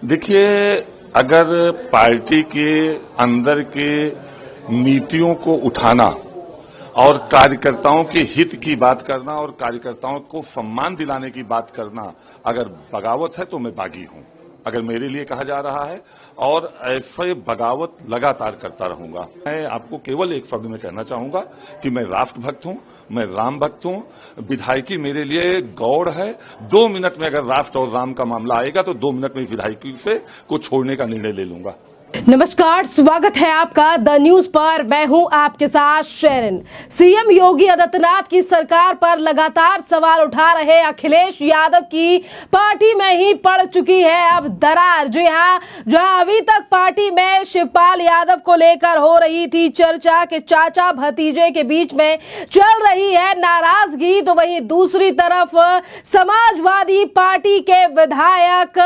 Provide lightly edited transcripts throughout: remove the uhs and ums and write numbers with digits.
देखिए, अगर पार्टी के अंदर के नीतियों को उठाना और कार्यकर्ताओं के हित की बात करना और कार्यकर्ताओं को सम्मान दिलाने की बात करना अगर बगावत है तो मैं बागी हूं, अगर मेरे लिए कहा जा रहा है, और ऐसे बगावत लगातार करता रहूंगा। मैं आपको केवल एक शब्द में कहना चाहूंगा कि मैं राष्ट्र भक्त हूं, मैं राम भक्त हूं। विधायकी मेरे लिए गौड़ है। 2 मिनट में अगर राष्ट्र और राम का मामला आएगा तो 2 मिनट में विधायकी से को छोड़ने का निर्णय ले लूंगा। नमस्कार, स्वागत है आपका द न्यूज पर। मैं हूं आपके साथ शेरन। सीएम योगी आदित्यनाथ की सरकार पर लगातार सवाल उठा रहे अखिलेश यादव की पार्टी में ही पड़ चुकी है अब दरार। जी हां, जहां अभी तक पार्टी में शिवपाल यादव को लेकर हो रही थी चर्चा के चाचा भतीजे के बीच में चल रही है नाराजगी, तो वहीं दूसरी तरफ समाजवादी पार्टी के विधायक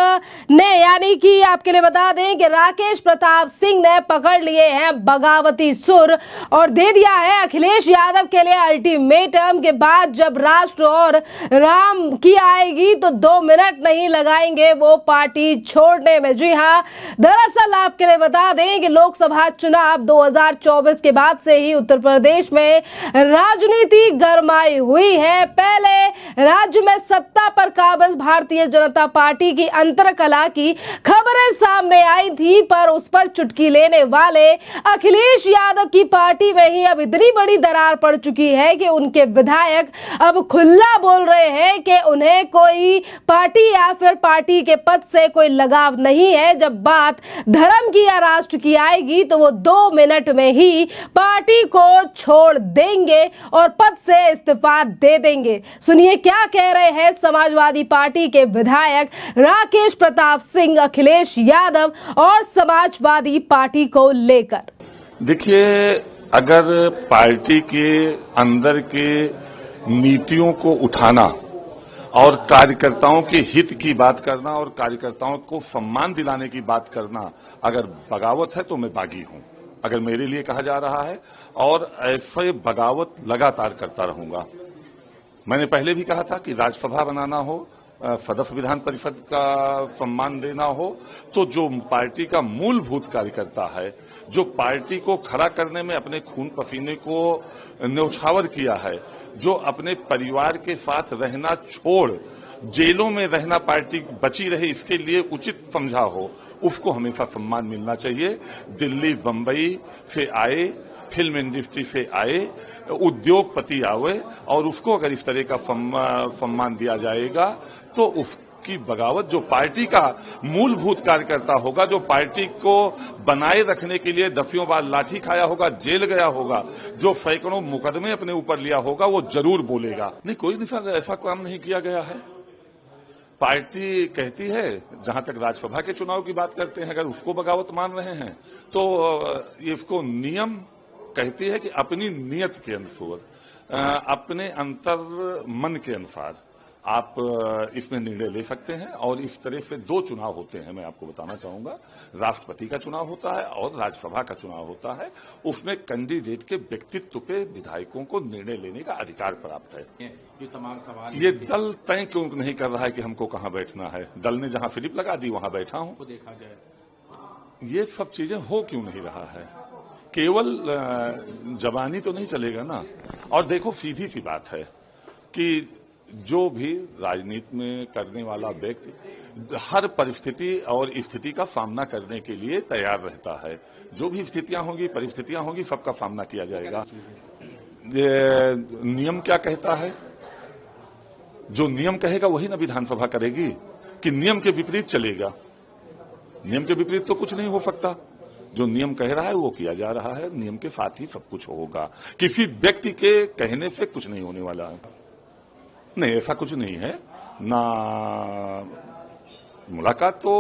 ने, यानी कि आपके लिए बता दें कि राकेश प्रताप सिंह ने पकड़ लिए हैं बगावती सुर और दे दिया है अखिलेश यादव के लिए अल्टीमेटम के बाद जब राष्ट्र और राम की आएगी तो 2 मिनट नहीं लगाएंगे वो पार्टी छोड़ने में। जी हां, दरअसल आपके लिए बता दें कि लोकसभा चुनाव 2024 के बाद से ही उत्तर प्रदेश में राजनीति गरमाई हुई है। पहले राज्य में सत्ता पर काबिज भारतीय जनता पार्टी की अंतरकला की खबरें सामने आई थी, पर उस पर चुटकी लेने वाले अखिलेश यादव की पार्टी में ही अब इतनी बड़ी दरार पड़ चुकी है कि उनके विधायक अब खुला बोल रहे हैं कि उन्हें कोई पार्टी या फिर पार्टी के पद से कोई लगाव नहीं है। जब बात धर्म की या राष्ट्र की आएगी तो वो 2 मिनट में ही पार्टी को छोड़ देंगे और पद से इस्तीफा दे देंगे। सुनिए क्या कह रहे हैं समाजवादी पार्टी के विधायक राकेश प्रताप सिंह अखिलेश यादव और समाजवादी पार्टी को लेकर। देखिए, अगर पार्टी के अंदर के नीतियों को उठाना और कार्यकर्ताओं के हित की बात करना और कार्यकर्ताओं को सम्मान दिलाने की बात करना अगर बगावत है तो मैं बागी हूं, अगर मेरे लिए कहा जा रहा है, और ऐसे बगावत लगातार करता रहूंगा। मैंने पहले भी कहा था कि राज्यसभा बनाना हो, सदस्य विधान परिषद का सम्मान देना हो, तो जो पार्टी का मूलभूत कार्यकर्ता है, जो पार्टी को खड़ा करने में अपने खून पसीने को न्यौछावर किया है, जो अपने परिवार के साथ रहना छोड़ जेलों में रहना पार्टी बची रहे इसके लिए उचित समझा हो, उसको हमेशा सम्मान मिलना चाहिए। दिल्ली बंबई से आए, फिल्म इंडस्ट्री से आए, उद्योगपति आवे और उसको अगर इस तरह का सम्मान दिया जाएगा तो उसकी बगावत, जो पार्टी का मूलभूत कार्यकर्ता होगा, जो पार्टी को बनाए रखने के लिए दसियों बार लाठी खाया होगा, जेल गया होगा, जो सैकड़ों मुकदमे अपने ऊपर लिया होगा, वो जरूर बोलेगा। नहीं, कोई ऐसा काम नहीं किया गया है। पार्टी कहती है, जहां तक राज्यसभा के चुनाव की बात करते हैं, अगर उसको बगावत मान रहे हैं तो इसको नियम कहती है कि अपनी नियत के अनुसार, अपने अंतर मन के अनुसार आप इसमें निर्णय ले सकते हैं। और इस तरह से 2 चुनाव होते हैं, मैं आपको बताना चाहूंगा। राष्ट्रपति का चुनाव होता है और राज्यसभा का चुनाव होता है। उसमें कैंडिडेट के व्यक्तित्व पे विधायकों को निर्णय लेने का अधिकार प्राप्त है। ये तमाम सवाल ये दल तय क्यों नहीं कर रहा है कि हमको कहां बैठना है? दल ने जहां स्लिप लगा दी वहां बैठा हूं। देखा जाए ये सब चीजें हो क्यों नहीं रहा है? केवल जबानी तो नहीं चलेगा ना। और देखो, सीधी सी बात है कि जो भी राजनीति में करने वाला व्यक्ति हर परिस्थिति और स्थिति का सामना करने के लिए तैयार रहता है। जो भी स्थितियां होंगी, परिस्थितियां होंगी, सबका सामना किया जाएगा। नियम क्या कहता है? जो नियम कहेगा वही ना विधानसभा करेगी, कि नियम के विपरीत चलेगा? नियम के विपरीत तो कुछ नहीं हो सकता। जो नियम कह रहा है वो किया जा रहा है, नियम के साथ ही सब कुछ होगा। किसी व्यक्ति के कहने से कुछ नहीं होने वाला है। नहीं, ऐसा कुछ नहीं है ना। मुलाकात तो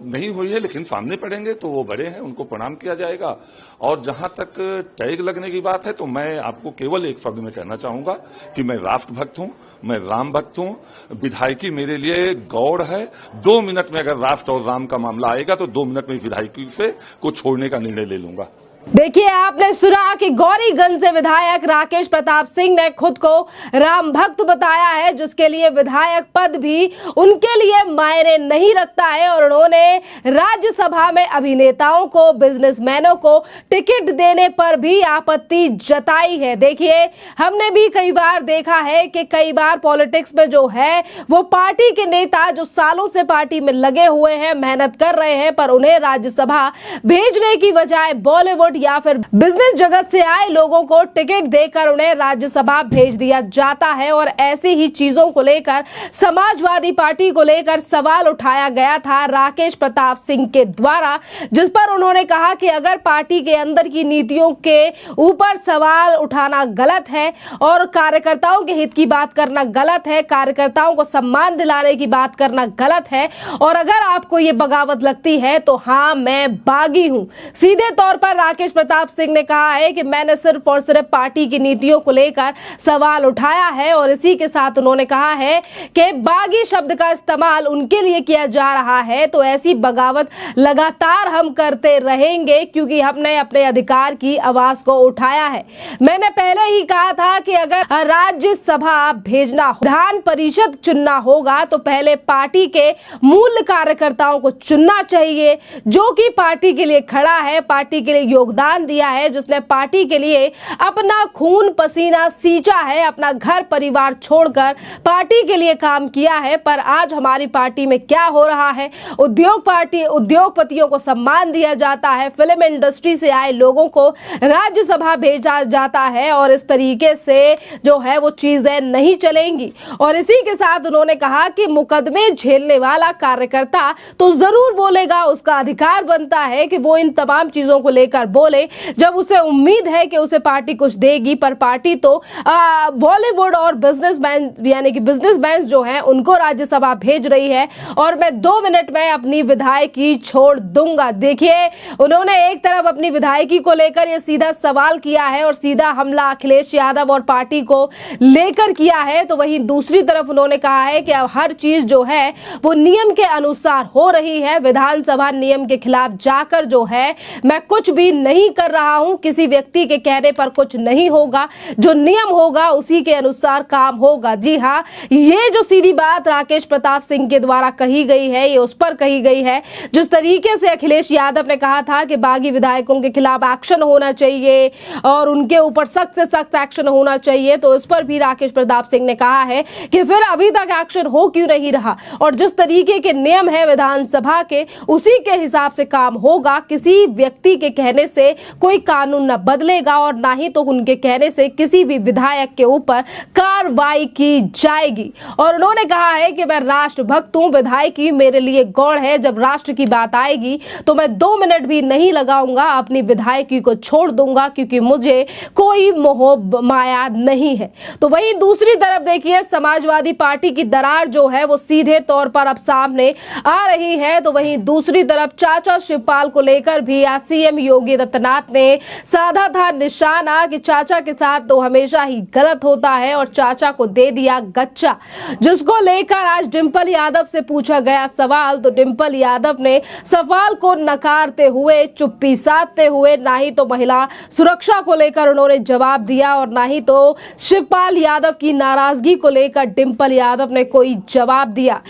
नहीं हुई है, लेकिन सामने पड़ेंगे तो वो बड़े हैं, उनको प्रणाम किया जाएगा। और जहां तक टैग लगने की बात है तो मैं आपको केवल एक शब्द में कहना चाहूंगा कि मैं राष्ट्र भक्त हूं, मैं राम भक्त हूं। विधायकी मेरे लिए गौड़ है। 2 मिनट में अगर राष्ट्र और राम का मामला आएगा तो 2 मिनट में विधायकी से को छोड़ने का निर्णय ले लूंगा। देखिए, आपने सुना कि गौरीगंज से विधायक राकेश प्रताप सिंह ने खुद को राम भक्त बताया है, जिसके लिए विधायक पद भी उनके लिए मायने नहीं रखता है और उन्होंने राज्यसभा में अभिनेताओं को, बिजनेसमैनों को टिकट देने पर भी आपत्ति जताई है। देखिए, हमने भी कई बार देखा है कि कई बार पॉलिटिक्स में जो है वो पार्टी के नेता जो सालों से पार्टी में लगे हुए हैं, मेहनत कर रहे हैं, पर उन्हें राज्यसभा भेजने की बजाय बॉलीवुड या फिर बिजनेस जगत से आए लोगों को टिकट देकर उन्हें राज्यसभा भेज दिया जाता है। और ऐसी ही चीजों को लेकर समाजवादी पार्टी को लेकर सवाल उठाया गया था राकेश प्रताप सिंह के द्वारा, जिस पर उन्होंने कहा कि अगर पार्टी के अंदर की नीतियों के ऊपर सवाल उठाना गलत है और कार्यकर्ताओं के हित की बात करना गलत है, कार्यकर्ताओं को सम्मान दिलाने की बात करना गलत है, और अगर आपको ये बगावत लगती है तो हाँ, मैं बागी हूं। सीधे तौर पर राकेश प्रताप सिंह ने कहा है कि मैंने सिर्फ और सिर्फ पार्टी की नीतियों को लेकर सवाल उठाया है और इसी के साथ उन्होंने कहा है कि बागी शब्द का इस्तेमाल उनके लिए किया जा रहा है, तो ऐसी बगावत लगातार हम करते रहेंगे क्योंकि हमने अपने अधिकार की आवाज को उठाया है। मैंने पहले ही कहा था कि अगर राज्यसभा भेजना, विधान परिषद चुनना होगा तो पहले पार्टी के मूल कार्यकर्ताओं को चुनना चाहिए, जो कि पार्टी के लिए खड़ा है, पार्टी के लिए योगदान दिया है, जिसने पार्टी के लिए अपना खून पसीना सींचा है, अपना घर परिवार छोड़कर पार्टी के लिए काम किया है। पर आज हमारी पार्टी में क्या हो रहा है, उद्योगपतियों को सम्मान दिया जाता है, फिल्म इंडस्ट्री से आए लोगों को राज्यसभा भेजा जाता है और इस तरीके से जो है वो चीजें नहीं चलेंगी। और इसी के साथ उन्होंने कहा कि मुकदमे झेलने वाला कार्यकर्ता तो जरूर बोलेगा, उसका अधिकार बनता है कि वो इन तमाम चीजों को लेकर बोले जब उसे उम्मीद है कि उसे पार्टी कुछ देगी, पर पार्टी तो बॉलीवुड और बिजनेसमैन यानी कि बिजनेसमैन जो हैं उनको राज्यसभा भेज रही है और मैं 2 मिनट में अपनी विधायकी छोड़ दूंगा। देखिए, उन्होंने एक तरफ अपनी विधायकी को लेकर ये सीधा सवाल किया है और सीधा हमला अखिलेश यादव और पार्टी को लेकर किया है, तो वहीं दूसरी तरफ उन्होंने कहा है कि अब हर चीज जो है वो नियम के अनुसार हो रही है, विधानसभा नियम के खिलाफ जाकर जो है मैं कुछ भी नहीं कर रहा हूं, किसी व्यक्ति के कहने पर कुछ नहीं होगा, जो नियम होगा उसी के अनुसार काम होगा। जी हां, ये जो सीधी बात राकेश प्रताप सिंह के द्वारा कही गई है, ये उस पर कही गई है जिस तरीके से अखिलेश यादव ने कहा था कि बागी विधायकों के खिलाफ एक्शन होना चाहिए और उनके ऊपर सख्त से सख्त एक्शन होना चाहिए, तो इस पर भी राकेश प्रताप सिंह ने कहा है कि फिर अभी तक एक्शन हो क्यों नहीं रहा, और जिस तरीके के नियम है विधानसभा के उसी के हिसाब से काम होगा। किसी व्यक्ति के कहने से कोई कानून न बदलेगा और ना ही तो उनके कहने से किसी भी विधायक के ऊपर कार्रवाई की जाएगी। और उन्होंने कहा है कि मैं राष्ट्रभक्त हूं, विधायकी मेरे लिए गौड़ है, जब राष्ट्र की बात आएगी तो मैं 2 मिनट भी नहीं लगाऊंगा, अपनी विधायकी को छोड़ दूंगा क्योंकि मुझे कोई मोह माया नहीं है। तो वहीं दूसरी तरफ देखिए, समाजवादी पार्टी की दरार जो है वो सीधे तौर पर अब सामने आ रही है। तो वहीं दूसरी तरफ चाचा शिवपाल को लेकर भी आज सीएम योगी आदित्यनाथ ने साधा था निशाना कि चाचा के साथ तो हमेशा ही गलत होता है और चाचा को दे दिया गच्चा, जिसको लेकर आज डिंपल यादव से पूछा गया सवाल, तो डिंपल यादव ने सवाल को नकारते हुए, चुप्पी साधते हुए, ना ही तो महिला सुरक्षा को लेकर उन्होंने जवाब दिया और ना ही तो शिवपाल यादव की नाराजगी को लेकर डिंपल यादव ने कोई जवाब दिया।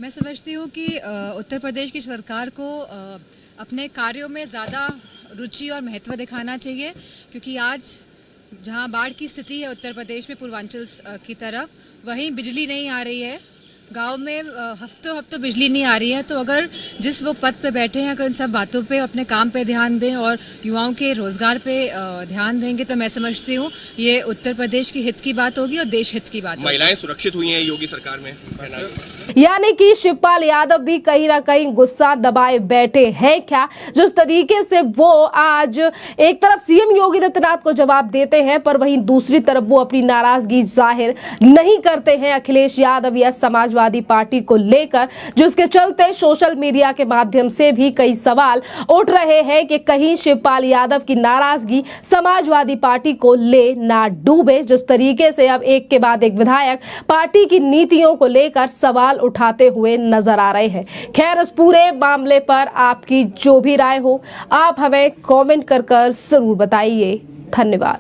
मैं समझती हूँ कि उत्तर प्रदेश की सरकार को अपने कार्यों में ज़्यादा रुचि और महत्व दिखाना चाहिए, क्योंकि आज जहाँ बाढ़ की स्थिति है उत्तर प्रदेश में पूर्वांचल की तरफ, वहीं बिजली नहीं आ रही है, गांव में हफ्तों बिजली नहीं आ रही है। तो अगर जिस वो पद पे बैठे हैं अगर इन सब बातों पे, अपने काम पे ध्यान दें और युवाओं के रोजगार पे ध्यान देंगे, तो मैं समझती हूँ ये उत्तर प्रदेश की हित की बात होगी और देश हित की बात होगी। महिलाएं सुरक्षित हुई हैं योगी सरकार में, यानी कि शिवपाल यादव भी कहीं ना कहीं गुस्सा दबाए बैठे हैं क्या, जिस तरीके से वो आज एक तरफ सीएम योगी आदित्यनाथ को जवाब देते हैं पर वहीं दूसरी तरफ वो अपनी नाराजगी जाहिर नहीं करते हैं अखिलेश यादव या समाजवादी समाजवादी पार्टी को लेकर, जिसके चलते सोशल मीडिया के माध्यम से भी कई सवाल उठ रहे हैं कि कहीं शिवपाल यादव की नाराजगी समाजवादी पार्टी को ले ना डूबे। जिस तरीके से अब एक के बाद एक विधायक पार्टी की नीतियों को लेकर सवाल उठाते हुए नजर आ रहे हैं। खैर, इस पूरे मामले पर आपकी जो भी राय हो, आप हमें कमेंट कर जरूर बताइए। धन्यवाद।